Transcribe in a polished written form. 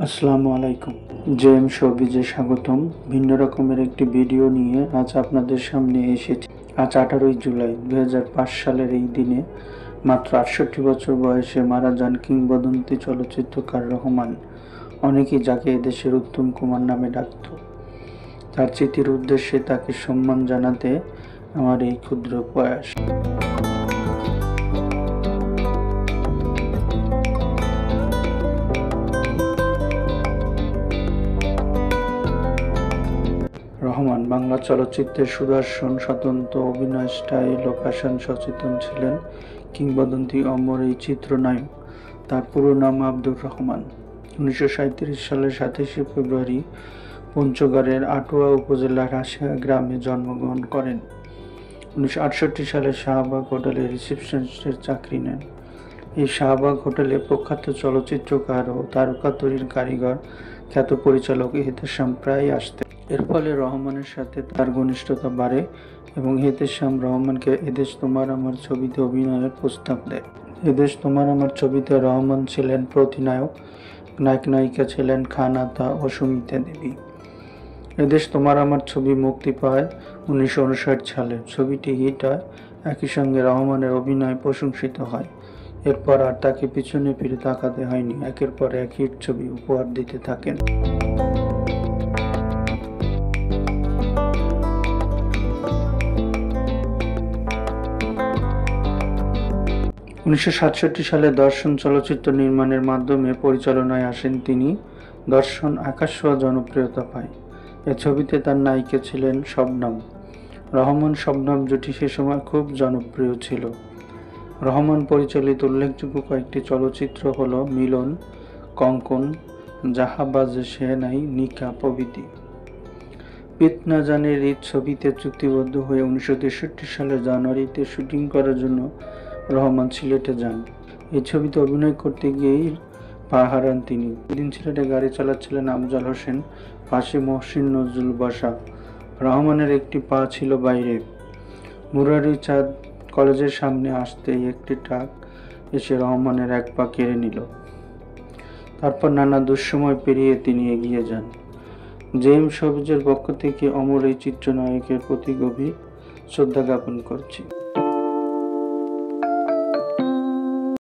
আসসালামু আলাইকুম। জেএম শোবিজে স্বাগতম। ভিন্ন রকমের একটি ভিডিও নিয়ে আজ আপনাদের সামনে এসেছি। আজ 18 জুলাই 2005 সালের এই দিনে মাত্র 68 বছর বয়সে মারা যান কিংবদন্তি চলচ্চিত্রকার রহমান। অনেকেই যাকে এদেশের উত্তম কুমার নামে ডাকত। তার স্মৃতির উদ্দেশ্যে তাকে সম্মান জানাতে আমার এই ক্ষুদ্র প্রয়াস। রহমান বাংলা চলচ্চিত্রের সুদর্শন স্বতন্ত্র অভিনয় স্টাইল ও ফ্যাশন সচেতন ছিলেন। কিংবদন্তি অমর এই চিত্রনায়ক। তার পুরো নাম আব্দুর রহমান। 1937 সালের 27 ফেব্রুয়ারি পঞ্চগড়ের আটোয়া উপজেলার হাসিয়া গ্রামে জন্মগ্রহণ করেন। 1968 সালে শাহবাগ হোটেলে রিসেপশনিস্টের চাকরি নেন। এই শাহবাগ হোটেলে প্রখ্যাত চলচ্চিত্রকার ও তারকা তৈরির কারিগর খ্যাত পরিচালক এহতেশাম প্রায় আসতেন। এর ফলে রহমানের সাথে তার ঘনিষ্ঠতা বাড়ে এবং এহতেশাম রহমানকে এদেশ তোমার আমার ছবিতে অভিনয়ের প্রস্তাব দেয়। এদেশ তোমার আমার ছবিতে রহমান ছিলেন প্রতিনায়ক, নায়ক নায়িকা ছিলেন খান আতা ও সুমিতা দেবী। এদেশ তোমার আমার ছবি মুক্তি পায় 1959 সালে। ছবিটি হিট হয়, একই সঙ্গে রহমানের অভিনয় প্রশংসিত হয়। এরপর আর তাকে পিছনে ফিরে তাকাতে হয়নি। একের পর এক হিট ছবি উপহার দিতে থাকেন। 1967 সালে দর্শন চলচ্চিত্র নির্মাণের মাধ্যমে পরিচালনায় আসেন তিনি। দর্শন আকাশ ছোঁয়া জনপ্রিয়তা পায়। এ ছবিতে তার নায়িকা ছিলেন শবনম। রহমান শবনম জুটি সে সময় খুব জনপ্রিয় ছিল। রহমান পরিচালিত উল্লেখযোগ্য কয়েকটি চলচ্চিত্র হল মিলন, কঙ্কন, জাহাবাজে সেনাই, নিকা প্রভৃতি। পিত না জানে রিত ছবিতে চুক্তিবদ্ধ হয়ে 1963 সালের জানুয়ারিতে শুটিং করার জন্য রহমান সিলেটে যান। এই ছবিতে অভিনয় করতে গিয়েই পা হারান তিনি। দিন সিলেটে গাড়ি চালাচ্ছিলেন আফজাল হোসেন, পাশে মহসিন নজরুল বাসা। রহমানের একটি পা ছিল বাইরে। মুরারি চাঁদ কলেজের সামনে আসতেই একটি ট্রাক এসে রহমানের এক পা কেড়ে নিল। তারপর নানা দুঃসময় পেরিয়ে তিনি এগিয়ে যান। জেএম শোবিজের পক্ষ থেকে অমর এই চিত্রনায়কের প্রতি গভীর শ্রদ্ধা জ্ঞাপন করছি।